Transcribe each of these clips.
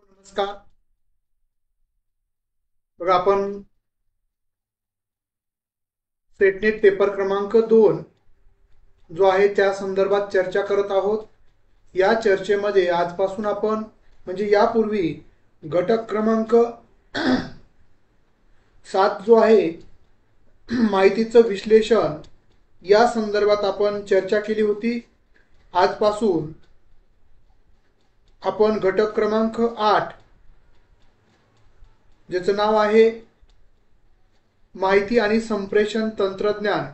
नमस्कार. बघा आपण सेटनेट पेपर क्रमांक 2 जो आहे त्या संदर्भात चर्चा करत आहोत. या चर्चेमध्ये आजपासून आपण म्हणजे यापूर्वी घटक क्रमांक 7 जो आहे माहितीचं विश्लेषण या संदर्भात आपण चर्चा केली होती. आजपासून आपण घटक क्रमांक 8 ज्याचं नाव आहे माहिती आणि संप्रेषण तंत्रज्ञान,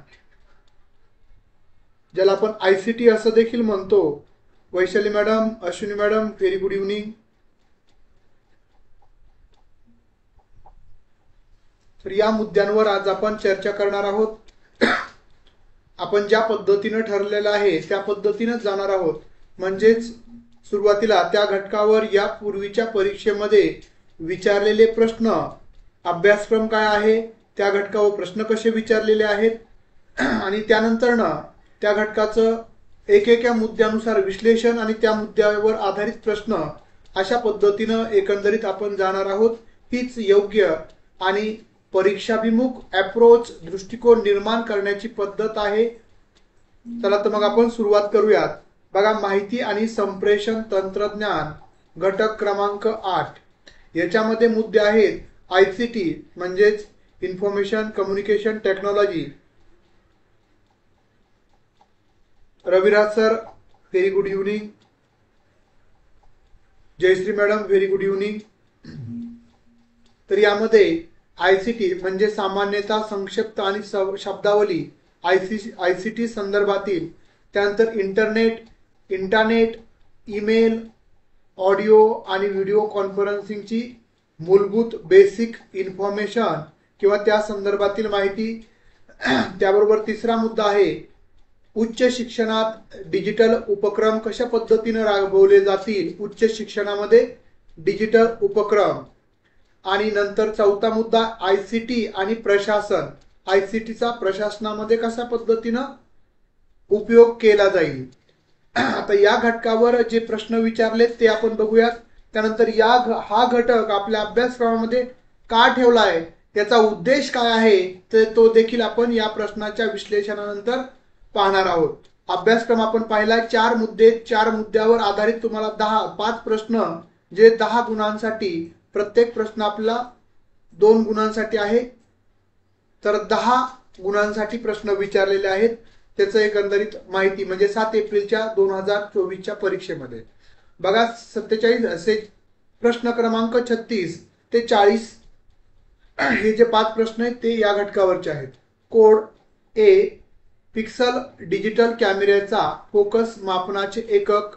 ज्याला आपण ICT असं देखील म्हणतो. Vaishali madam, Ashwini madam, very good evening. तर या मुद्द्यांवर आज आपण चर्चा करणार आहोत. आपण ज्या पद्धतीनं ठरलेलं आहे त्या पद्धतीनंच जाणार आहोत. म्हणजेच सुरुवातीला त्या घटकावर या पूर्वीच्या परीक्षेमध्ये विचारलेले प्रश्न, अभ्यासक्रम काय आहे, त्या घटकावर प्रश्न कसे विचारलेले आहेत आणि त्यानंतरनं त्या घटकाचं एकेका मुद्द्यानुसार विश्लेषण आणि त्या मुद्द्यावर आधारित प्रश्न, अशा पद्धतीनं एकंदरीत आपण जाणार आहोत. हीच योग्य आणि परीक्षाभिमुख अप्रोच दृष्टिकोन निर्माण करण्याची पद्धत आहे. चला तर मग आपण सुरुवात करूयात. बघा, माहिती आणि संप्रेषण तंत्रज्ञान घटक क्रमांक 8 याच्यामध्ये मुद्दे आहेत ICT म्हणजेच information communication technology. Raviraj sir, very good evening. Jayshree madam, very good evening. तर यामध्ये ICT म्हणजे सामान्यतः संक्षिप्त आणि शब्दावली ICT संदर्भातील, त्यानंतर इंटरनेट, ईमेल, ऑडिओ आणि व्हिडिओ कॉन्फरन्सिंगची मूलभूत बेसिक इन्फॉर्मेशन किंवा त्या संदर्भातील माहिती. त्याबरोबर तिसरा मुद्दा आहे उच्च शिक्षणात डिजिटल उपक्रम कशा पद्धतीने राबवले जातील, उच्च शिक्षणामध्ये डिजिटल उपक्रम. आणि नंतर चौथा मुद्दा ICT आणि प्रशासन, ICTचा प्रशासनामध्ये कशा पद्धतीनं उपयोग केला जाईल. आता या घटकावर जे प्रश्न विचारले ते आपण बघूयात. त्यानंतर हा घटक आपल्या अभ्यासक्रमामध्ये का ठेवला आहे, याचा उद्देश काय आहे, तर तो देखील आपण या प्रश्नाच्या विश्लेषणानंतर पाहणार आहोत. अभ्यासक्रम आपण पाहिला 4 मुद्दे, 4 मुद्द्यावर आधारित तुम्हाला 5 प्रश्न, जे 10 गुणांसाठी, प्रत्येक प्रश्न आपला 2 गुणांसाठी आहे. तर 10 गुणांसाठी प्रश्न विचारलेले आहेत. त्याचं एकंदरीत माहिती म्हणजे 7 एप्रिलच्या 2024च्या परीक्षेमध्ये. बघा, 47 असे प्रश्न क्रमांक 36 ते 40 हे जे 5 प्रश्न आहेत ते या घटकावरचे आहेत. कोड ए, पिक्सल डिजिटल कॅमेऱ्याचा फोकस मापनाचे एकक.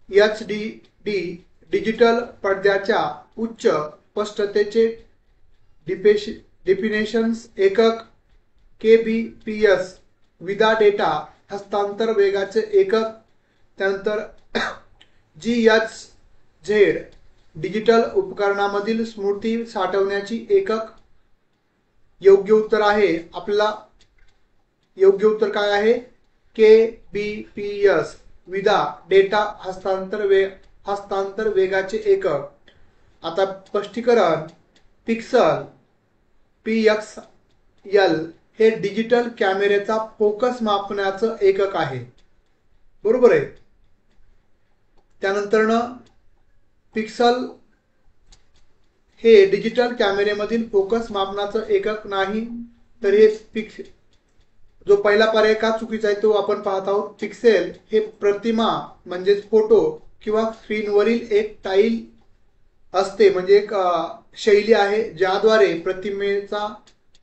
HDD डिजिटल पडद्याच्या उच्च स्पष्टतेचे डिफिनेशन्स एकक. KBPS विदा डेटा हस्तांतर वेगाचे एकक. त्यानंतर GHZ डिजिटल उपकरणामधील स्मृती साठवण्याची एकक. योग्य उत्तर आहे आपला, योग्य उत्तर काय आहे, KBPS विदा डेटा हस्तांतर वेगाचे एकक. आता स्पष्टीकरण, पिक्सल PXL हे डिजिटल कॅमेऱ्याचा फोकस मापनाचं एकक आहे, बरोबर आहे. त्यानंतर पिक्सल हे डिजिटल कॅमेऱ्यामधील फोकस मापनाचं एकक नाही, तर हे जो पहिला पर्याय का चुकीचा आहे तो आपण पाहत आहोत. पिक्सेल हे प्रतिमा म्हणजेच फोटो किंवा स्क्रीनवरील एक टाईल असते, म्हणजे एक शैली आहे ज्याद्वारे प्रतिमेचा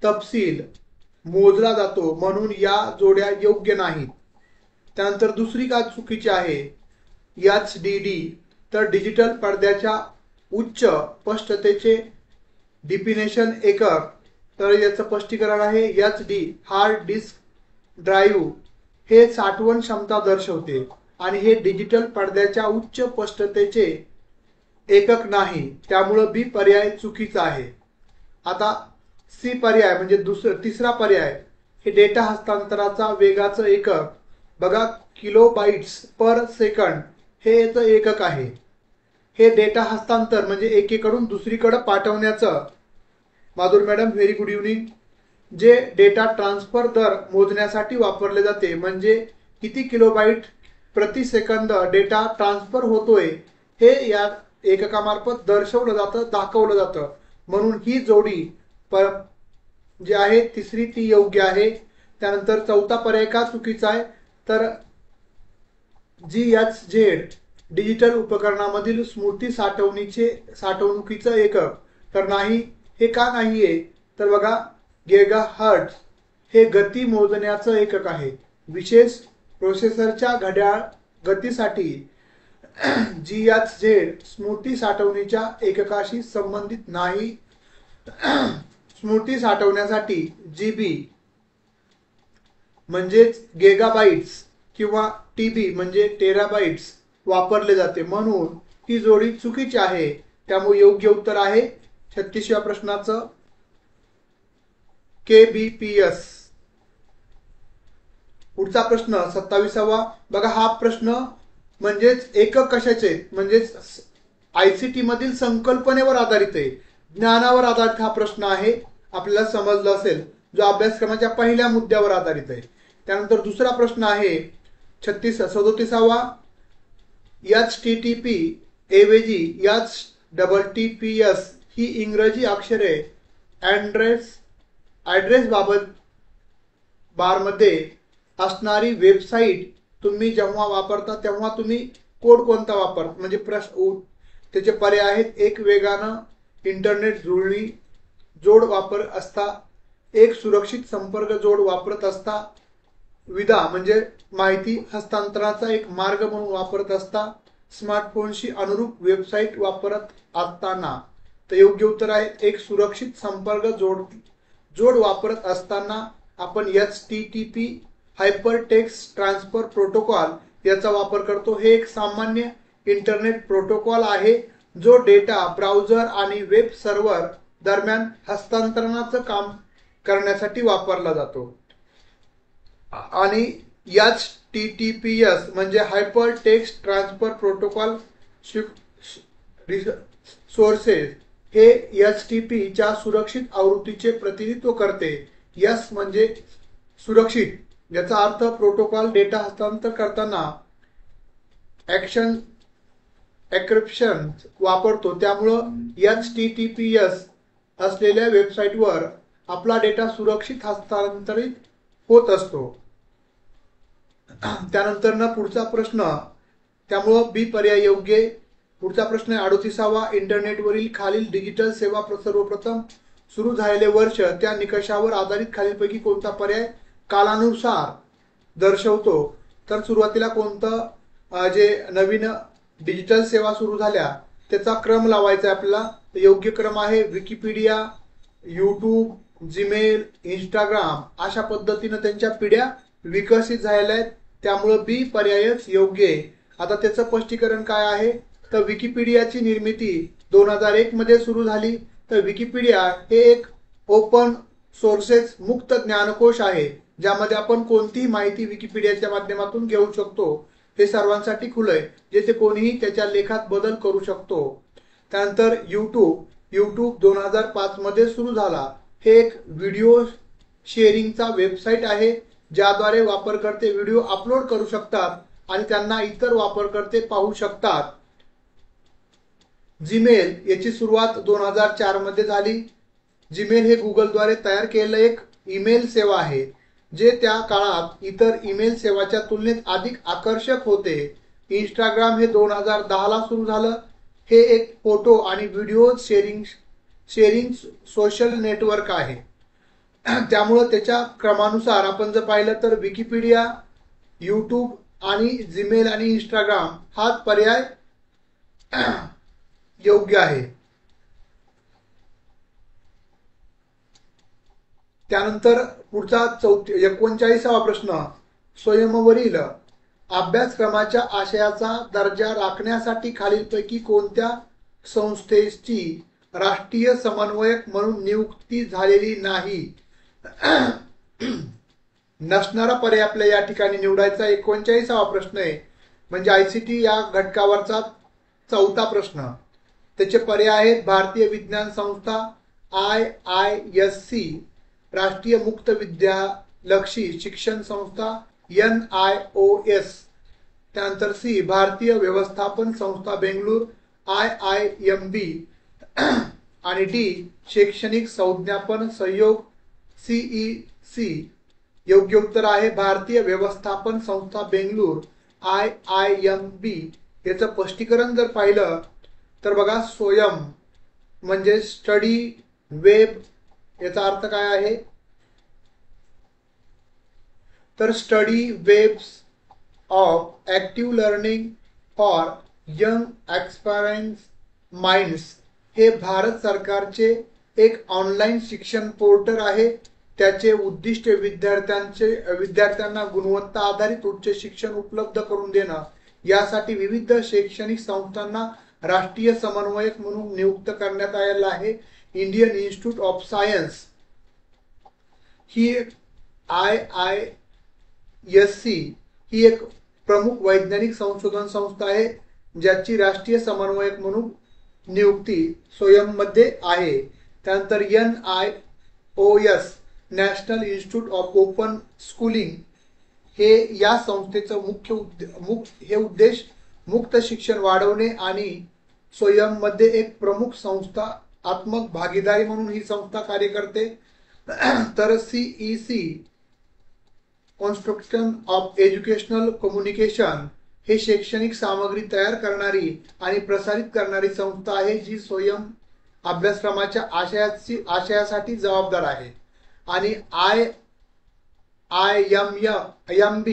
तपशील मोजला जातो, म्हणून या जोड्या योग्य नाहीत. त्यानंतर दुसरी का चुकीची आहे, HDD तर डिजिटल पडद्याच्या उच्च स्पष्टतेचे डिफिनेशन एकक. तर याचं स्पष्टीकरण आहे HD हार्ड डिस्क ड्राईव्ह हे साठवण क्षमता दर्शवते आणि हे डिजिटल पडद्याच्या उच्च स्पष्टतेचे एकक नाही, त्यामुळे B पर्याय चुकीचा आहे. आता C पर्याय म्हणजे तिसरा पर्याय, हे डेटा हस्तांतराचा वेगाचं एकक. बघा, किलोबाइट्स पर सेकंड हे याचं एकक आहे. हे डेटा हस्तांतर म्हणजे एकीकडून दुसरीकडे पाठवण्याचं. Madhuri madam very good evening. जे डेटा ट्रान्सफर दर मोजण्यासाठी वापरले जाते म्हणजे किती किलोबाईट प्रति सेकंद डेटा ट्रान्सफर होतोय हे या एककामार्फत दर्शवलं जातं, दाखवलं जातं. म्हणून ही जोडी जी आहे तिसरी ती योग्य आहे. त्यानंतर चौथा पर्याय का चुकीचा आहे तर GHz डिजिटल उपकरणामधील स्मृती साठवणुकीचं एकक तर नाही. हे का नाहीये तर बघा गिगाहर्ट्झ हे गती मोजण्याचं एकक आहे. विशेष प्रोसेसरच्या घड्याळ गतीसाठी GHz स्मृती साठवणीच्या एककाशी संबंधित नाही. स्मृती साठवण्यासाठी GB म्हणजेच गिगाबाइट्स किंवा TB म्हणजे टेराबाइट्स वापरले जाते. म्हणून ही जोडी चुकीची आहे. त्यामुळे योग्य उत्तर आहे 36व्या प्रश्नाचं KBPS. पुढचा प्रश्न 27वा बघा. हा प्रश्न म्हणजेच एकक कशाचे म्हणजेच ICT मधील संकल्पनेवर आधारित आहे, ज्ञानावर आधारित हा प्रश्न आहे. आपल्याला समजलं असेल जो अभ्यासक्रमाच्या पहिल्या मुद्द्यावर आधारित आहे. त्यानंतर दुसरा प्रश्न आहे 37वा. HTTP ऐवजी HTTPS ही इंग्रजी अक्षरे ऍड्रेस बाबत बारमध्ये असणारी वेबसाईट तुम्ही जेव्हा वापरता तेव्हा तुम्ही कोड कोणता वापरता म्हणजे त्याचे पर्याय आहेत. एक वेगानं इंटरनेट जुळणी जोड वापर असता, एक सुरक्षित संपर्क जोड वापरत असता, विदा म्हणजे माहिती हस्तांतरणाचा एक मार्ग म्हणून वापरत असता, स्मार्टफोनशी अनुरूप वेबसाईट वापरत असताना. तर योग्य उत्तर आहे एक सुरक्षित संपर्क जोड वापरत असताना आपण HTTP hyper text transfer protocol याचा वापर करतो. हे एक सामान्य इंटरनेट प्रोटोकॉल आहे जो डेटा ब्राउझर आणि वेब सर्व्हर दरम्यान हस्तांतरणाचं काम करण्यासाठी वापरला जातो. आणि HTTPS म्हणजे hyper text transfer protocol sources हे HTTP च्या सुरक्षित आवृत्तीचे प्रतिनिधित्व करते. S म्हणजे सुरक्षित, याचा अर्थ प्रोटोकॉल डेटा हस्तांतर करताना एन्क्रिप्शन वापरतो. त्यामुळं HTTPS असलेल्या वेबसाईटवर आपला डेटा सुरक्षित हस्तांतरित होत असतो. त्यानंतर ना पुढचा प्रश्न त्यामुळं B पर्याय योग्य. पुढचा प्रश्न आहे 38वा. इंटरनेटवरील खालील डिजिटल सेवा सर्वप्रथम सुरू झालेले वर्ष त्या निकषावर आधारित खालीलपैकी कोणता पर्याय कालानुसार दर्शवतो. तर सुरुवातीला कोणतं जे नवीन डिजिटल सेवा सुरू झाल्या त्याचा क्रम लावायचा आपल्याला. योग्य क्रम आहे विकिपीडिया, यूट्यूब, जीमेल, इंस्टाग्राम अशा पद्धतीने त्यांच्या पिढ्या विकसित झालेल्या आहेत. त्यामुळं B पर्यायच योग्य आहे. आता त्याचं स्पष्टीकरण काय आहे तर विकिपीडियाची निर्मिती 2001 मध्ये सुरू झाली. तर विकिपीडिया हे एक ओपन सोर्सेस मुक्त ज्ञानकोश आहे ज्यामध्ये आपण कोणतीही माहिती विकिपीडियाच्या माध्यमातून घेऊ शकतो. हे सर्वांसाठी खुलं आहे, जेथे कोणीही त्याच्या लेखात बदल करू शकतो. त्यानंतर यूट्यूब 2005 मध्ये सुरू झाला. हे एक व्हिडिओ शेअरिंगचा वेबसाईट आहे ज्याद्वारे वापरकर्ते व्हिडिओ अपलोड करू शकतात आणि त्यांना इतर वापरकर्ते पाहू शकतात. जीमेल याची सुरुवात 2004 मध्ये झाली. जीमेल हे गुगलद्वारे तयार केलेलं एक ईमेल सेवा आहे जे त्या काळात इतर ईमेल सेवाच्या तुलनेत अधिक आकर्षक होते. इंस्टाग्राम हे 2010 ला सुरू झालं. हे एक फोटो आणि व्हिडिओ शेअरिंग सोशल नेटवर्क आहे. त्यामुळं त्याच्या क्रमानुसार आपण जर पाहिलं तर विकिपीडिया, यूट्यूब आणि जीमेल आणि इंस्टाग्राम हा पर्याय योग्य आहे. त्यानंतर पुढचा 39वा प्रश्न. स्वयंवरील अभ्यासक्रमाच्या आशयाचा दर्जा राखण्यासाठी खालीलपैकी कोणत्या संस्थेची राष्ट्रीय समन्वयक म्हणून नियुक्ती झालेली नाही. नसणारा पर्याय आपल्या या ठिकाणी निवडायचा. 39वा प्रश्न आहे म्हणजे ICT या घटकावरचा चौथा प्रश्न, त्याचे पर्याय आहेत भारतीय विज्ञान संस्था, IISc, राष्ट्रीय मुक्त विद्यालक्षी शिक्षण संस्था, NIOS, त्यानंतर सी भारतीय व्यवस्थापन संस्था बेंगळूर, IIMB, आणि डी शैक्षणिक संज्ञापन सहयोग, CEC. योग्य उत्तर आहे भारतीय व्यवस्थापन संस्था बेंगळूर, IIMB. याचं स्पष्टीकरण जर पाहिलं तर बघा, स्वयं म्हणजे स्टडी वेब, याचा अर्थ काय आहे तर study webs of active learning for young aspirant minds हे भारत सरकारचे एक ऑनलाईन शिक्षण पोर्टल आहे. त्याचे उद्दिष्ट विद्यार्थ्यांना गुणवत्ता आधारित उच्च शिक्षण उपलब्ध करून देणं, यासाठी विविध शैक्षणिक संस्थांना राष्ट्रीय समन्वयक म्हणून नियुक्त करण्यात आलेला आहे. Indian institute of science he IISc ही एक प्रमुख वैज्ञानिक संशोधन संस्था आहे, ज्याची राष्ट्रीय समन्वयक म्हणून नियुक्ती स्वयंमध्ये आहे. त्यानंतर NIOS national institute of open schooling हे या संस्थेचं मुख्य उद्देश मुक्त शिक्षण वाढवणे आणि स्वयंमध्ये एक प्रमुख संस्थात्मक भागीदारी म्हणून ही संस्था कार्य करते. तर CEC construction of educational communication हे शैक्षणिक सामग्री तयार करणारी आणि प्रसारित करणारी संस्था आहे, जी स्वयं अभ्यासक्रमाच्या आशयासाठी जबाबदार आहे. आणि IIMB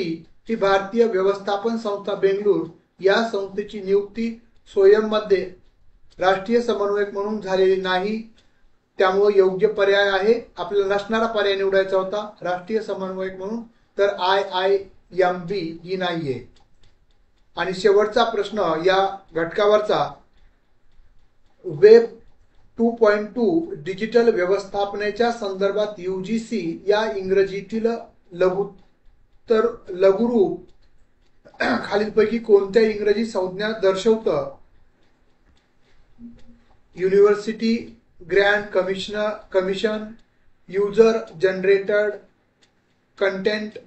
ही भारतीय व्यवस्थापन संस्था बेंगळूर या संस्थेची नियुक्ती स्वयंमध्ये राष्ट्रीय समन्वयक म्हणून झालेली नाही. त्यामुळे योग्य पर्याय आहे, आपल्याला नसणारा पर्याय निवडायचा होता राष्ट्रीय समन्वयक म्हणून, तर IIMB ही नाहीये. आणि शेवटचा प्रश्न या घटकावरचा, वेब 2.2 डिजिटल व्यवस्थापनेच्या संदर्भात UGC या इंग्रजीतील लघुरूप खालीलपैकी कोणत्या इंग्रजी संज्ञा दर्शवतं? University grant commission, user generated content,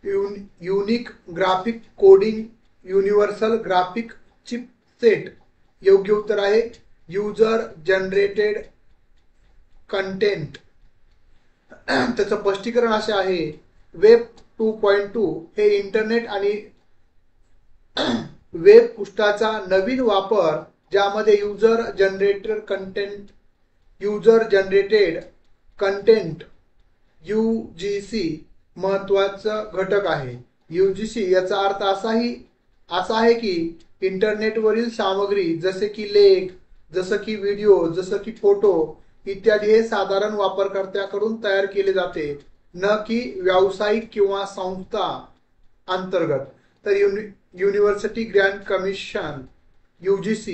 unique graphic coding, universal graphic chipset. योग्य उत्तर आहे युजर जनरेटेड कंटेंट. त्याचं स्पष्टीकरण असे आहे, वेब 2.2 हे इंटरनेट आणि वेब पृष्ठाचा नवीन वापर, ज्यामध्ये युजर जनरेटेड कंटेंट UGC महत्वाचा घटक आहे. UGC याचा अर्थ असा आहे की इंटरनेटवरील सामग्री जसे की लेख, जसं की व्हिडिओ, जसं की फोटो इत्यादी हे साधारण वापरकर्त्याकडून तयार केले जाते, न की व्यावसायिक किंवा संस्था अंतर्गत. तर युनिव्हर्सिटी ग्रँट कमिशन UGC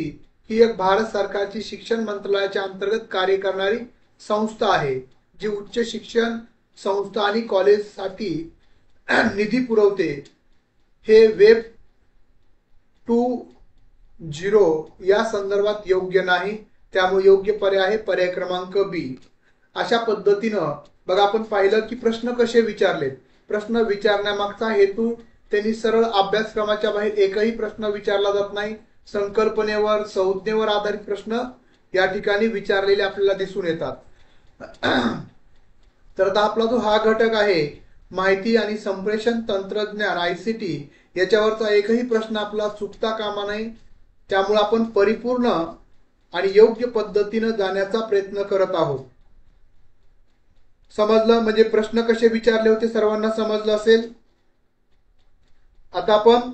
ही एक भारत सरकारची शिक्षण मंत्रालयाच्या अंतर्गत कार्य करणारी संस्था आहे, जी उच्च शिक्षण संस्था आणि कॉलेजसाठी निधी पुरवते. हे वेब 2.0 या संदर्भात योग्य नाही, त्यामुळे योग्य पर्याय आहे पर्याय क्रमांक बी. अशा पद्धतीनं बघा, आपण पाहिलं की प्रश्न कसे विचारलेत. प्रश्न विचारण्यामागचा हेतू, त्यांनी सरळ अभ्यासक्रमाच्या बाहेर एकही प्रश्न विचारला जात नाही. संकल्पनेवर, संज्ञेवर आधारित प्रश्न या ठिकाणी विचारलेले आपल्याला दिसून येतात. तर आता आपला जो हा घटक आहे माहिती आणि संप्रेषण तंत्रज्ञान ICT, याच्यावरचा एकही प्रश्न आपला चुकता कामा नये. त्यामुळे आपण परिपूर्ण आणि योग्य पद्धतीने जाण्याचा प्रयत्न करत आहोत. समजलं? म्हणजे प्रश्न कसे विचारले होते सर्वांना समजलं असेल. आता आपण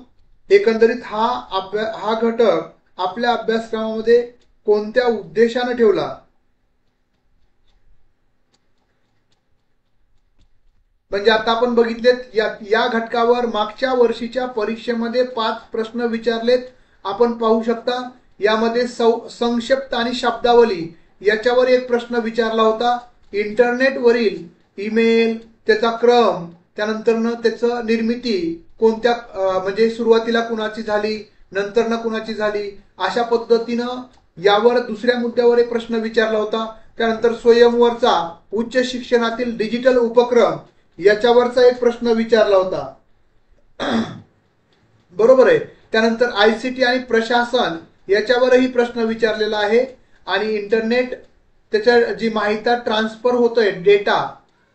एकंदरीत हा घटक आपल्या अभ्यासक्रमामध्ये कोणत्या उद्देशाने ठेवला, म्हणजे आता आपण बघितलेत या घटकावर मागच्या वर्षीच्या परीक्षेमध्ये 5 प्रश्न विचारलेत. आपण पाहू शकता यामध्ये संक्षिप्त आणि शब्दावली याच्यावर एक प्रश्न विचारला होता. इंटरनेटवरील ईमेल, त्याचा क्रम, त्यानंतर त्याचं निर्मिती कोणत्या, म्हणजे सुरुवातीला कुणाची झाली, नंतर ना कुणाची झाली, अशा पद्धतीनं यावर दुसऱ्या मुद्द्यावर एक प्रश्न विचारला होता. त्यानंतर स्वयंवरचा उच्च शिक्षणातील डिजिटल उपक्रम याच्यावरचा एक प्रश्न विचारला होता. बरोबर आहे. त्यानंतर आयसीटी आणि प्रशासन याच्यावरही प्रश्न विचारलेला आहे. आणि इंटरनेट त्याच्या जी माहिती ट्रान्सफर होतोय डेटा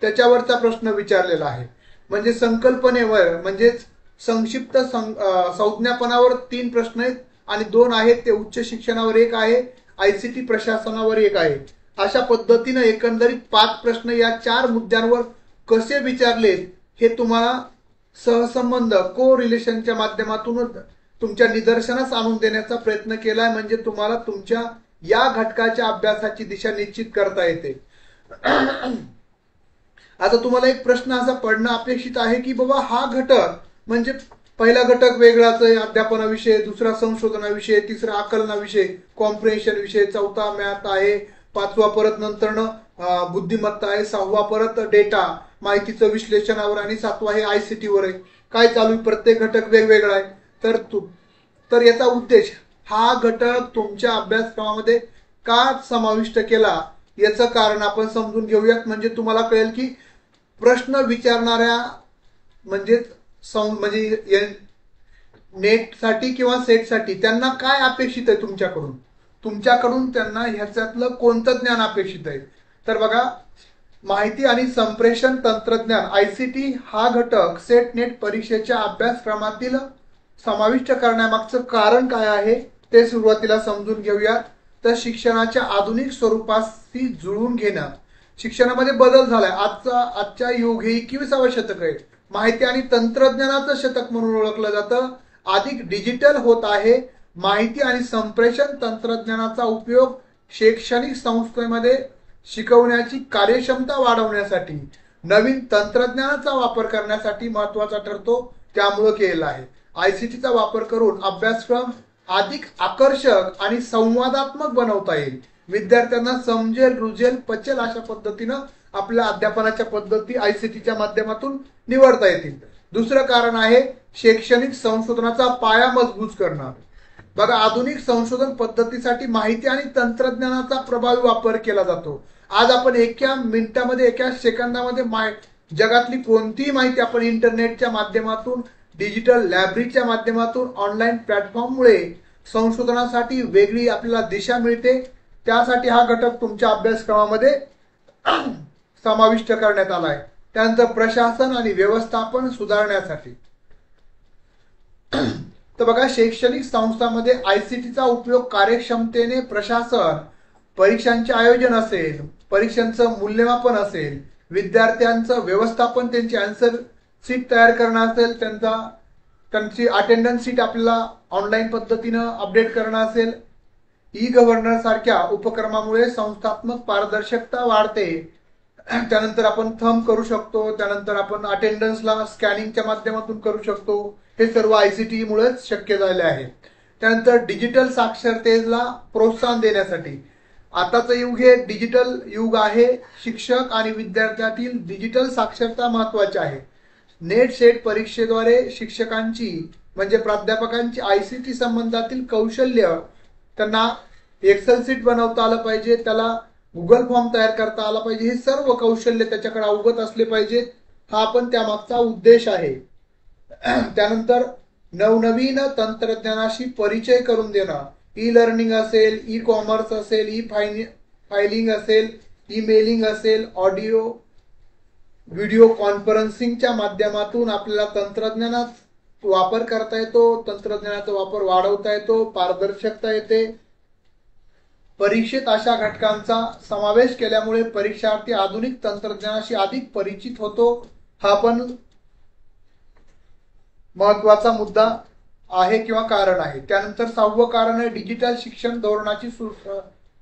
त्याच्यावरचा प्रश्न विचारलेला आहे. म्हणजे संकल्पनेवर म्हणजेच संक्षिप्त संज्ञापनावर 3 प्रश्न आहेत आणि 2 आहेत ते उच्च शिक्षणावर, एक आहे आयसीटी प्रशासनावर, एक आहे. अशा पद्धतीनं एकंदरीत 5 प्रश्न या 4 मुद्द्यांवर कसे विचारलेत हे तुम्हाला सहसंबंध को रिलेशनच्या माध्यमातून तुमच्या निदर्शनास आणून देण्याचा प्रयत्न केलाय. म्हणजे तुम्हाला तुमच्या या घटकाच्या अभ्यासाची दिशा निश्चित करता येते. आता तुम्हाला एक प्रश्न असा पडणं अपेक्षित आहे की बाबा हा घटक म्हणजे पहिला घटक वेगळाच आहे, अध्यापनाविषय, दुसरा संशोधनाविषय, तिसरा आकलनाविषय, कॉम्प्रिहेन्शन विषय, चौथा मॅथ आहे, 5वा परत नंतरनं बुद्धिमत्ता आहे, 6वा परत डेटा माहितीचं विश्लेषणावर आणि 7वा हे आयसीटी वर आहे. काय चालू, प्रत्येक घटक वेगवेगळा आहे. तर याचा उद्देश हा घटक तुमच्या अभ्यासक्रमामध्ये का समाविष्ट केला याचं कारण आपण समजून घेऊयात. म्हणजे तुम्हाला कळेल की प्रश्न विचारणाऱ्या म्हणजे नेटसाठी किंवा सेटसाठी त्यांना काय अपेक्षित आहे तुमच्याकडून त्यांना ह्याच्यातलं कोणतं ज्ञान अपेक्षित आहे. तर बघा, माहिती आणि संप्रेषण तंत्रज्ञान आयसीटी हा घटक सेट नेट परीक्षेच्या अभ्यासक्रमातील समाविष्ट करण्यामागचं कारण काय आहे ते सुरुवातीला समजून घेऊया. तर शिक्षणाच्या आधुनिक स्वरूपाशी जुळवून घेणं. शिक्षणामध्ये बदल झालाय. आजच्या युग हे 21वे शतक आहे. माहिती आणि तंत्रज्ञानाचं शतक म्हणून ओळखलं जातं. अधिक डिजिटल होत आहे. माहिती आणि संप्रेषण तंत्रज्ञानाचा उपयोग शैक्षणिक संस्थेमध्ये शिकवण्याची कार्यक्षमता वाढवण्यासाठी, नवीन तंत्रज्ञानाचा वापर करण्यासाठी महत्वाचा ठरतो. त्यामुळे केलेला आहे. आयसीटीचा वापर करून अभ्यासक्रम अधिक आकर्षक आणि संवादात्मक बनवता येईल. विद्यार्थ्यांना समजेल, रुजेल, पचेल अशा पद्धतीनं आपल्या अध्यापनाच्या पद्धती आयसीटीच्या माध्यमातून निवडता येतील. दुसरं कारण आहे शैक्षणिक संशोधनाचा पाया मजबूत करणं. बघा, आधुनिक संशोधन पद्धतीसाठी माहिती आणि तंत्रज्ञानाचा प्रभावी वापर केला जातो. आज आपण एका मिनिटामध्ये, एका सेकंदामध्ये जगातली कोणतीही माहिती आपण इंटरनेटच्या माध्यमातून, डिजिटल लायब्ररीच्या माध्यमातून, ऑनलाईन प्लॅटफॉर्ममुळे संशोधनासाठी वेगळी आपल्याला दिशा मिळते. त्यासाठी हा घटक तुमच्या अभ्यासक्रमामध्ये समाविष्ट करण्यात आला आहे. त्यानंतर प्रशासन आणि व्यवस्थापन सुधारण्यासाठी. तर बघा, शैक्षणिक संस्थांमध्ये आयसीटीचा उपयोग कार्यक्षमतेने प्रशासन, परीक्षांचे आयोजन असेल, परीक्षांचं मूल्यमापन असेल, विद्यार्थ्यांचं व्यवस्थापन, त्यांची आन्सर सीट तयार करणं असेल, त्यांची अटेंडन्स सीट आपल्याला ऑनलाईन पद्धतीनं अपडेट करणं असेल, ई गव्हर्नर सारख्या उपक्रमामुळे संस्थात्मक पारदर्शकता वाढते. त्यानंतर आपण थंब करू शकतो. त्यानंतर आपण अटेंडन्सला स्कॅनिंगच्या माध्यमातून करू शकतो. हे सर्व आयसीटी मुळेच शक्य झाले आहे. त्यानंतर डिजिटल साक्षरतेला प्रोत्साहन देण्यासाठी. आताचं युग हे डिजिटल युग आहे. शिक्षक आणि विद्यार्थ्यातील डिजिटल साक्षरता महत्वाची आहे. नेट सेट परीक्षेद्वारे शिक्षकांची म्हणजे प्राध्यापकांची आयसीटी संबंधातील कौशल्य, त्यांना एक्सेल सीट बनवता आलं पाहिजे, त्याला गुगल फॉर्म तयार करता आला पाहिजे, हे सर्व कौशल्य त्याच्याकडे अवगत असले पाहिजेत. हा पण त्यामागचा उद्देश आहे. त्यानंतर नवनवीन तंत्रज्ञानाशी परिचय करून देणं. ई लर्निंग असेल, ई कॉमर्स असेल, ई फायलिंग असेल, ई मेलिंग असेल, ऑडिओ व्हिडिओ कॉन्फरन्सिंगच्या माध्यमातून आपल्याला तंत्रज्ञानाचा वापर करता येतो. तंत्रज्ञानाचा वापर वाढवता येतो. पारदर्शकता येते. परीक्षेत अशा घटकांचा समावेश केल्यामुळे परीक्षार्थी आधुनिक तंत्रज्ञानाशी अधिक परिचित होतो. हा पण महत्वाचा मुद्दा आहे किंवा कारण आहे. त्यानंतर 6वं कारण आहे डिजिटल शिक्षण धोरणाची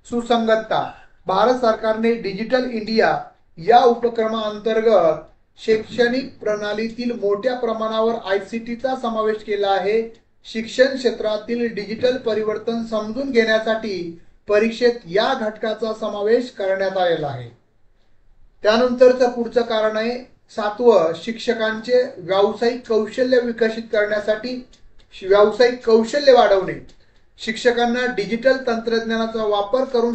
सुसंगतता. भारत सरकारने डिजिटल इंडिया या उपक्रमाअंतर्गत शैक्षणिक प्रणालीतील मोठ्या प्रमाणावर आयसीटीचा समावेश केला आहे. शिक्षण क्षेत्रातील डिजिटल परिवर्तन समजून घेण्यासाठी परीक्षेत या घटकाचा समावेश करण्यात आलेला आहे. त्यानंतरचं पुढचं कारण आहे 7वं शिक्षकांचे व्यावसायिक कौशल्य विकसित करण्यासाठी व्यावसायिक कौशल्य वाढवणे, शिक्षकांना डिजिटल तंत्रज्ञानाचा वापर करून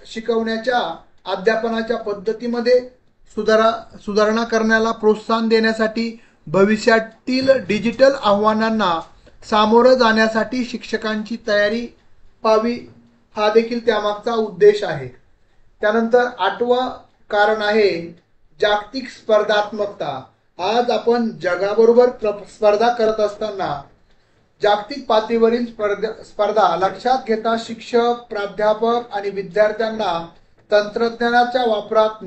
शिकवण्याच्या अध्यापनाच्या पद्धतीमध्ये सुधारणा करण्याला प्रोत्साहन देण्यासाठी भविष्यातील डिजिटल आव्हानांना सामोरं जाण्यासाठी शिक्षकांची तयारी व्हावी, हा देखील त्यामागचा उद्देश आहे. त्यानंतर 8वं कारण आहे जागतिक स्पर्धात्मकता. आज आपण जगाबरोबर स्पर्धा करत असताना जागतिक पातळीवरील स्पर्धा लक्षात घेता शिक्षक, प्राध्यापक आणि विद्यार्थ्यांना तंत्रज्ञानाच्या वापरात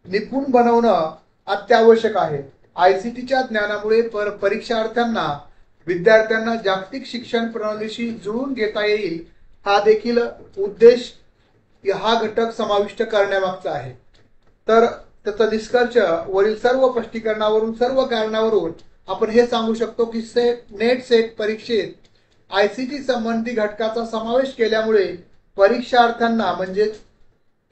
निपुण बनवणं अत्यावश्यक आहे. आयसीटीच्या ज्ञानामुळे परीक्षार्थ्यांना विद्यार्थ्यांना जागतिक शिक्षण प्रणालीशी जुळून घेता येईल, हा देखील उद्देश हा घटक समाविष्ट करण्यामागचा आहे. तर त्याचा निष्कर्ष वरील सर्व स्पष्टीकरणावरून, सर्व कारणावरून आपण हे सांगू शकतो की नेट सेट परीक्षेत आयसीटी संबंधी घटकाचा समावेश केल्यामुळे परीक्षार्थ्यांना म्हणजे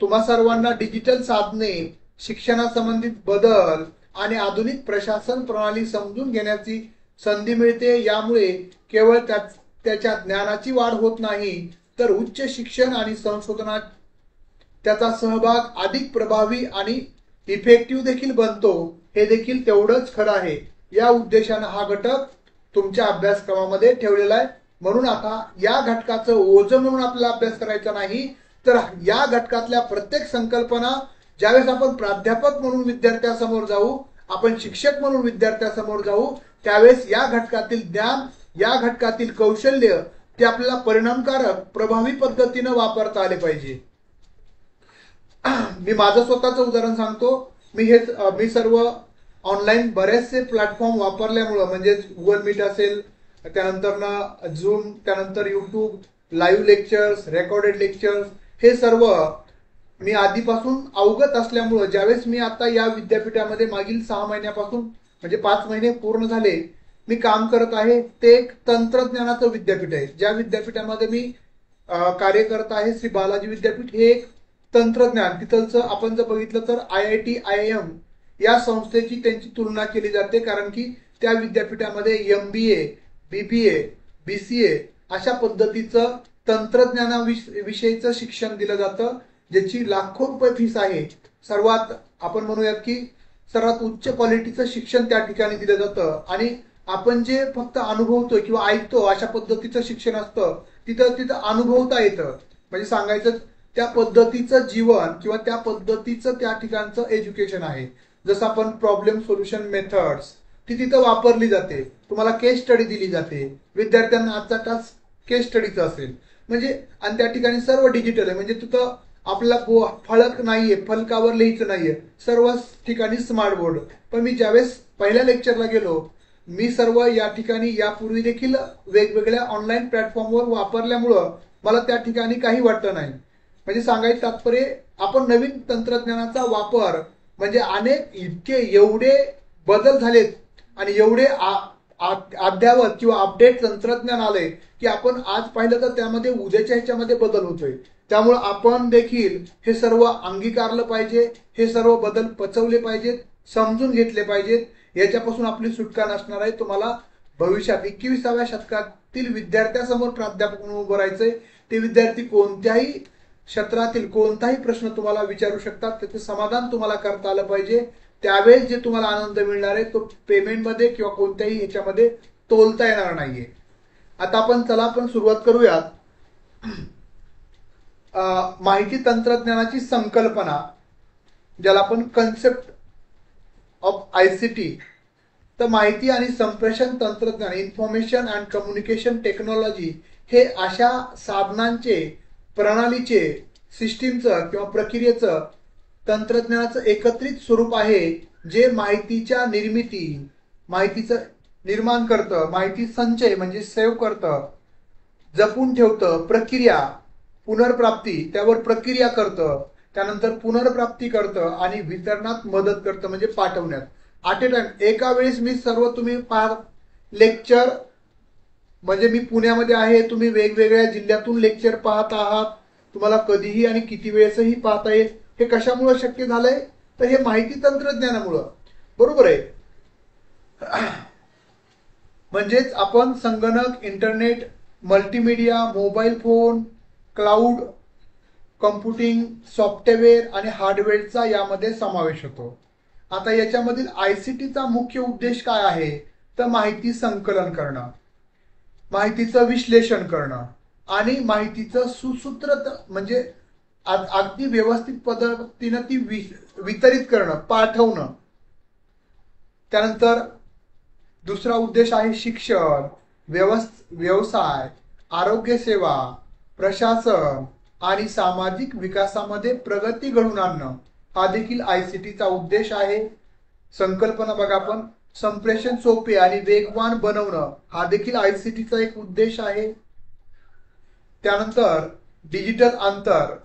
तुम्हा सर्वांना डिजिटल साधने, शिक्षणासंबंधित बदल आणि आधुनिक प्रशासन प्रणाली समजून घेण्याची संधी मिळते. यामुळे केवळ त्याच्या ज्ञानाची वाढ होत नाही, तर उच्च शिक्षण आणि संशोधनात त्याचा सहभाग अधिक प्रभावी आणि इफेक्टिव्ह देखील बनतो. हे देखील तेवढंच खरं आहे. या उद्देशाने हा घटक तुमच्या अभ्यासक्रमामध्ये ठेवलेला आहे. म्हणून आता या घटकाचं ओझं म्हणून आपल्याला अभ्यास करायचा नाही, तर या घटकातल्या प्रत्येक संकल्पना ज्यावेळेस आपण प्राध्यापक म्हणून विद्यार्थ्यासमोर जाऊ, आपण शिक्षक म्हणून विद्यार्थ्यासमोर जाऊ, त्यावेळेस या घटकातील ज्ञान, या घटकातील कौशल्य ते आपल्याला परिणामकारक, प्रभावी पद्धतीने वापरता आले पाहिजे. मी माझं स्वतःचं उदाहरण सांगतो. मी सर्व ऑनलाईन बरेचसे प्लॅटफॉर्म वापरल्यामुळं, म्हणजे गुगल मीट असेल, त्यानंतर ना झूम, त्यानंतर YouTube, live lectures, recorded lectures, हे सर्व मी आधीपासून अवगत असल्यामुळं ज्यावेळेस मी आता या विद्यापीठामध्ये मागील 6 महिन्यापासून म्हणजे 5 महिने पूर्ण झाले मी काम करत आहे, ते एक तंत्रज्ञानाचं विद्यापीठ आहे. ज्या विद्यापीठामध्ये मी कार्य करत आहे, श्री बालाजी विद्यापीठ, हे एक तंत्रज्ञान, तिथलचं आपण जर बघितलं तर IIT, IIM या संस्थेची त्यांची तुलना केली जाते. कारण की त्या विद्यापीठामध्ये MBA, BBA, BCA अशा पद्धतीचं तंत्रज्ञानाविषयीचं शिक्षण दिलं जातं, ज्याची लाखो रुपये फीस आहे. सर्वात आपण म्हणूयात की सर्वात उच्च क्वालिटीचं शिक्षण त्या ठिकाणी दिलं जातं. आणि आपण जे फक्त अनुभवतोय किंवा ऐकतो अशा पद्धतीचं शिक्षण असतं, तिथं अनुभवता येतं. म्हणजे सांगायचं त्या पद्धतीचं जीवन किंवा त्या पद्धतीचं त्या ठिकाणचं एज्युकेशन आहे. जसं आपण प्रॉब्लेम सोल्युशन मेथड्स ती तिथं वापरली जाते. तुम्हाला केस स्टडी दिली जाते. विद्यार्थ्यांना आजचा तास केस स्टडीचा असेल म्हणजे, आणि त्या ठिकाणी सर्व डिजिटल आहे. म्हणजे तिथं आपल्याला फलक नाहीये, फलकावर लिहायचं नाहीये, सर्व ठिकाणी स्मार्ट बोर्ड. पण मी ज्यावेळेस पहिल्या लेक्चरला गेलो, मी सर्व या ठिकाणी यापूर्वी देखील वेगवेगळ्या ऑनलाईन प्लॅटफॉर्मवर वापरल्यामुळं मला त्या ठिकाणी काही वाटलं नाही. म्हणजे सांगायचं तात्पर्य, आपण नवीन तंत्रज्ञानाचा वापर म्हणजे इतके एवढे बदल झालेत आणि एवढे अद्ययावत किंवा अपडेट तंत्रज्ञान आलंय की आपण आज पाहिलं तर त्यामध्ये उद्याच्या ह्याच्यामध्ये बदल होतोय. त्यामुळे आपण देखील हे सर्व अंगीकारलं पाहिजे, हे सर्व बदल पचवले पाहिजेत, समजून घेतले पाहिजेत. याच्यापासून आपली सुटका नसणार आहे. तुम्हाला भविष्यात 21व्या शतकातील विद्यार्थ्यासमोर प्राध्यापक म्हणून उभं राहायचंय. ते विद्यार्थी कोणत्याही क्षेत्रातील कोणताही प्रश्न तुम्हाला विचारू शकतात, त्याचं समाधान तुम्हाला करता आलं पाहिजे. त्यावेळेस जे तुम्हाला आनंद मिळणार आहे तो पेमेंटमध्ये किंवा कोणत्याही ह्याच्यामध्ये तोलता येणार नाहीये. आता आपण सुरुवात करूयात. माहिती तंत्रज्ञानाची संकल्पना, ज्याला आपण कन्सेप्ट ऑफ आयसीटी. तर माहिती आणि संप्रेषण तंत्रज्ञान, इन्फॉर्मेशन अँड कम्युनिकेशन टेक्नॉलॉजी, हे अशा साधनांचे, प्रणालीचे, सिस्टीमचं किंवा प्रक्रियेचं, तंत्रज्ञानाचं एकत्रित स्वरूप आहे जे माहितीच्या माहितीचं निर्माण करतं, माहिती संचय म्हणजे सेव्ह करतं, जपून ठेवतं, प्रक्रिया, पुनर्प्राप्ती, त्यावर प्रक्रिया करतं, त्यानंतर पुनर्प्राप्ती करतं आणि वितरणात मदत करतं म्हणजे पाठवण्यात. ॲट ए टाइम एका वेळेस मी सर्व तुम्ही लेक्चर, म्हणजे मी पुण्यामध्ये आहे, तुम्ही वेगवेगळ्या जिल्ह्यातून लेक्चर पाहत आहात, तुम्हाला कधीही आणि किती वेळेसही पाहता येईल. हे कशामुळे शक्य झालंय? तर हे माहिती तंत्रज्ञानामुळं. बरोबर आहे. म्हणजेच आपण संगणक, internet, multimedia, mobile phone, cloud computing, software आणि हार्डवेअरचा यामध्ये समावेश होतो. आता याच्यामधील आयसीटीचा मुख्य उद्देश काय आहे, तर माहिती संकलन करणं, माहितीचं विश्लेषण करणं आणि माहितीचं सुसूत्र म्हणजे अगदी व्यवस्थित पद्धतीनं ती वितरित करणं, पाठवणं. त्यानंतर दुसरा उद्देश आहे शिक्षण, व्यवसाय, आरोग्य सेवा, प्रशासन आणि सामाजिक विकासामध्ये प्रगती घडवून आणणं हा देखील आयसीटीचा उद्देश आहे. संकल्पना बघा आपण, संप्रेषण सोपे आणि वेगवान बनवणं हा देखील आयसीटीचा एक उद्देश आहे. त्यानंतर डिजिटल अंतर,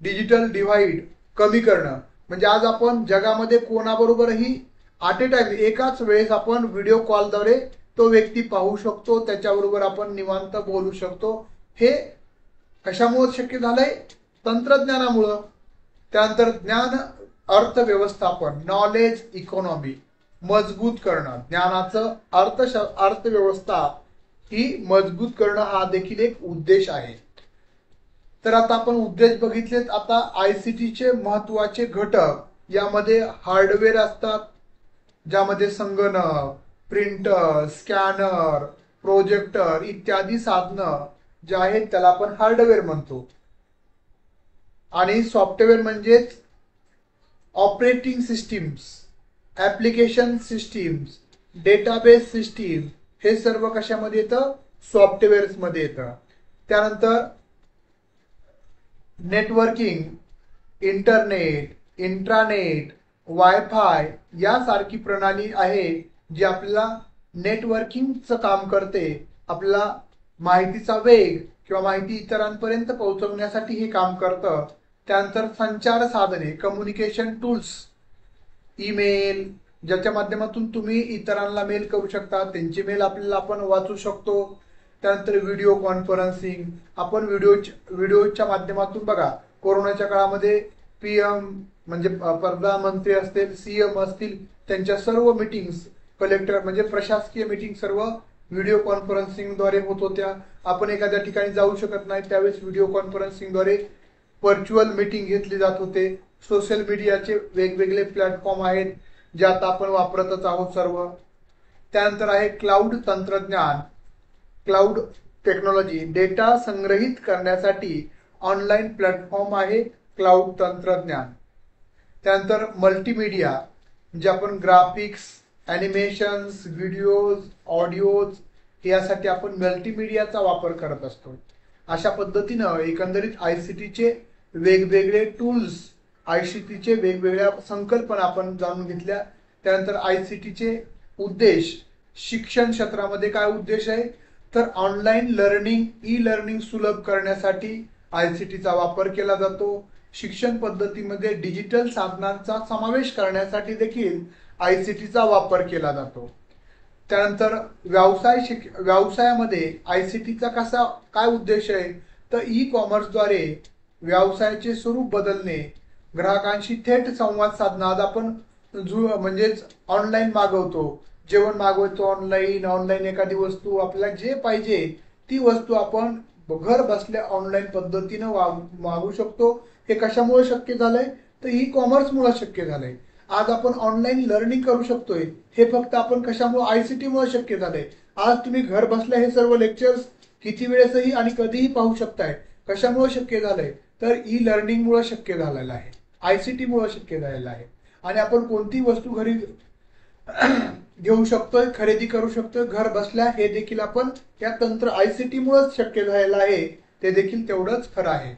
डिजिटल डिव्हाइड कमी करणं, म्हणजे आज आपण जगामध्ये कोणाबरोबरही ॲट ए टाइम एकाच वेळेस आपण व्हिडिओ कॉलद्वारे तो व्यक्ती पाहू शकतो, त्याच्याबरोबर आपण निवांत बोलू शकतो. हे कशामुळे शक्य झालंय, तंत्रज्ञानामुळं. त्यानंतर ज्ञान अर्थव्यवस्थापन, नॉलेज इकॉनॉमी मजबूत करणं, ज्ञानाचं अर्थव्यवस्था ही मजबूत करणं हा देखील एक उद्देश आहे. तर आता आपण उद्देश बघितलेत. आता आयसीटीचे महत्वाचे घटक यामध्ये हार्डवेअर असतात, ज्यामध्ये संगणक, प्रिंटर, स्कॅनर, प्रोजेक्टर इत्यादी साधनं जे आहेत त्याला आपण हार्डवेअर म्हणतो. आणि सॉफ्टवेअर म्हणजेच operating systems, application systems, database system हे सर्व कशामध्ये येतं, सॉफ्टवेअर्स मध्ये येतं. त्यानंतर नेटवर्किंग, इंटरनेट, इंट्रानेट, वायफाय यासारखी प्रणाली आहे जी आपल्याला नेटवर्किंगचं काम करते, आपल्याला माहितीचा वेग किंवा माहिती इतरांपर्यंत पोहोचवण्यासाठी हे काम करतं. त्यानंतर संचार साधने, कम्युनिकेशन टूल्स, ईमेल ज्याच्या माध्यमातून तुम्ही इतरांना मेल करू शकता, त्यांची मेल आपल्याला आपण वाचू शकतो. त्यानंतर व्हिडिओ कॉन्फरन्सिंग, आपण व्हिडिओच्या माध्यमातून बघा कोरोनाच्या काळामध्ये पीएम म्हणजे प्रधानमंत्री असतील, सीएम असतील, त्यांच्या सर्व मीटिंग्स, कलेक्टर म्हणजे प्रशासकीय मीटिंग सर्व व्हिडिओ कॉन्फरन्सिंगद्वारे होत होत्या. आपण एखाद्या ठिकाणी जाऊ शकत नाही त्यावेळेस व्हिडिओ कॉन्फरन्सिंगद्वारे व्हर्च्युअल मीटिंग घेतली जात होते. सोशल मीडियाचे वेगवेगळे प्लॅटफॉर्म आहेत जे आता आपण वापरतच आहोत सर्व. त्यानंतर आहे क्लाउड तंत्रज्ञान, क्लाउड टेक्नॉलॉजी, डेटा संग्रहित करण्यासाठी ऑनलाईन प्लॅटफॉर्म आहे क्लाउड तंत्रज्ञान. त्यानंतर मल्टीमीडिया, जे आपण ग्राफिक्स, ॲनिमेशन्स, व्हिडिओज, ऑडिओज यासाठी आपण मल्टीमीडियाचा वापर करत असतो. अशा पद्धतीनं एकंदरीत आयसीटीचे वेगवेगळे टूल्स, आयसीटीचे वेगवेगळ्या संकल्पना आपण जाणून घेतल्या. त्यानंतर आयसीटीचे उद्देश, शिक्षण क्षेत्रामध्ये काय उद्देश आहे, तर ऑनलाईन लर्निंग, ई लर्निंग सुलभ करण्यासाठी आयसीटीचा वापर केला जातो. शिक्षण पद्धतीमध्ये डिजिटल साधनांचा समावेश करण्यासाठी देखील आयसीटीचा वापर केला जातो. त्यानंतर व्यवसायामध्ये आयसीटीचा काय उद्देश आहे, तर ई कॉमर्सद्वारे व्यवसायाचे स्वरूप बदलणे, ग्राहकांशी थेट संवाद साधणं. आज आपण म्हणजेच ऑनलाईन मागवतो, जेवण मागवतो ऑनलाईन एखादी वस्तू आपल्याला जे पाहिजे ती वस्तू आपण घर बसल्या ऑनलाईन पद्धतीनं मागवू शकतो. हे कशामुळे शक्य झालंय, तर ई कॉमर्समुळे शक्य झालंय. आज आपण ऑनलाईन लर्निंग करू शकतोय, हे फक्त आपण कशामुळे, आयसीटीमुळे शक्य झालंय. आज तुम्ही घर बसल्या हे सर्व लेक्चर्स किती वेळेसही आणि कधीही पाहू शकताय. कशामुळे शक्य झालंय, तर ई लर्निंग मुळे शक्य झालेलं आहे, आयसीटी मुळे शक्य झालेलं आहे. आणि आपण कोणती वस्तू घरी घेऊ शकतोय, खरेदी करू शकतोय घर बसल्या, हे देखील आपण या तंत्र आयसीटी मुळेच शक्य झालेलं आहे, ते देखील तेवढंच खरं आहे.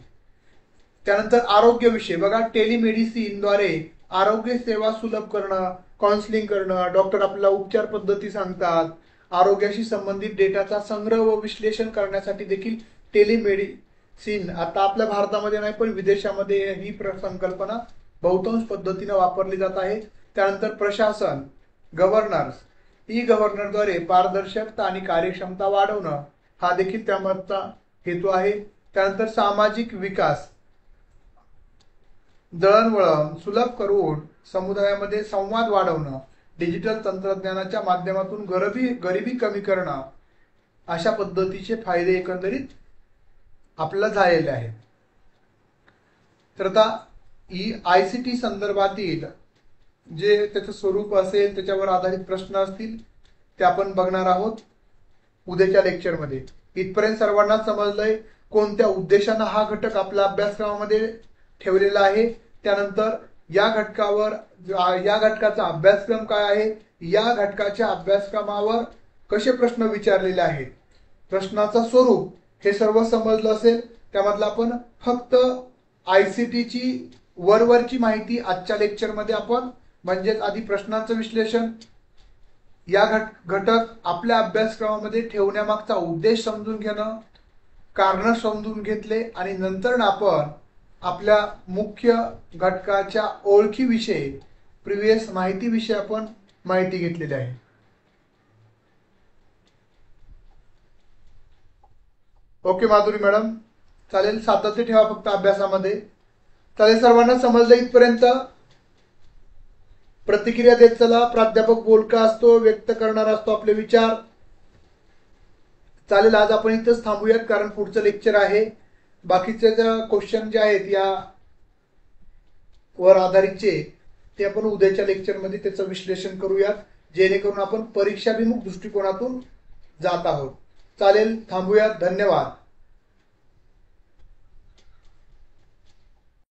त्यानंतर आरोग्य विषय बघा, टेलिमेडिसिनद्वारे आरोग्य सेवा सुलभ करणं, काउन्सिलिंग करणं, डॉक्टर आपल्याला उपचार पद्धती सांगतात. आरोग्याशी संबंधित डेटाचा संग्रह व विश्लेषण करण्यासाठी देखील टेलिमेडिसिन आता आपल्या भारतामध्ये नाही पण विदेशामध्ये ही संकल्पना बहुतांश पद्धतीने वापरली जात आहे. त्यानंतर प्रशासन, गव्हर्नर्स, ई गव्हर्नरद्वारे पारदर्शकता आणि कार्यक्षमता वाढवणं हा देखील त्यामागचा हेतू आहे. त्यानंतर सामाजिक विकास, दळणवळण सुलभ करून समुदायामध्ये संवाद वाढवणं, डिजिटल तंत्रज्ञानाच्या माध्यमातून गरिबी कमी करणं, अशा पद्धतीचे फायदे एकंदरीत आपल्याला झालेले आहेत. तर आता ही ICT संदर्भातील जे त्याचं स्वरूप असेल, त्याच्यावर आधारित प्रश्न असतील, ते आपण बघणार आहोत उद्याच्या लेक्चरमध्ये. इथपर्यंत सर्वांना समजलंय कोणत्या उद्देशाने हा घटक आपल्या अभ्यासक्रमामध्ये ठेवलेला आहे. त्यानंतर या घटकाचा अभ्यासक्रम काय आहे, या घटकाच्या अभ्यासक्रमावर कसे प्रश्न विचारलेले आहेत, प्रश्नाचं स्वरूप, हे सर्व समजलं असेल. त्यामधलं आपण फक्त ICTची वरवरची माहिती आजच्या लेक्चरमध्ये आपण, म्हणजेच आधी प्रश्नांचं विश्लेषण, या घटक आपल्या अभ्यासक्रमामध्ये ठेवण्यामागचा उद्देश समजून घेणं, कारण समजून घेतले, आणि नंतर आपण आपल्या मुख्य घटकाच्या ओळखीविषयी, प्रिव्हियस माहितीविषयी आपण माहिती घेतलेली आहे. ओके माधुरी मॅडम, चालेल. सातत्य ठेवा फक्त अभ्यासामध्ये. चालेल, सर्वांना समजलं इथपर्यंत? प्रतिक्रिया देत चला. प्राध्यापक बोलका असतो, व्यक्त करणारा असतो आपले विचार. चालेल, आज आपण इथंच थांबूयात, कारण पुढचं लेक्चर आहे. बाकीचे क्वेश्चन जे आहेत या वर आधारितचे, ते आपण उद्याच्या लेक्चरमध्ये त्याचं विश्लेषण करूयात, जेणेकरून आपण परीक्षाभिमुख दृष्टिकोनातून जात आहोत. चालेल, थांबूयात. धन्यवाद.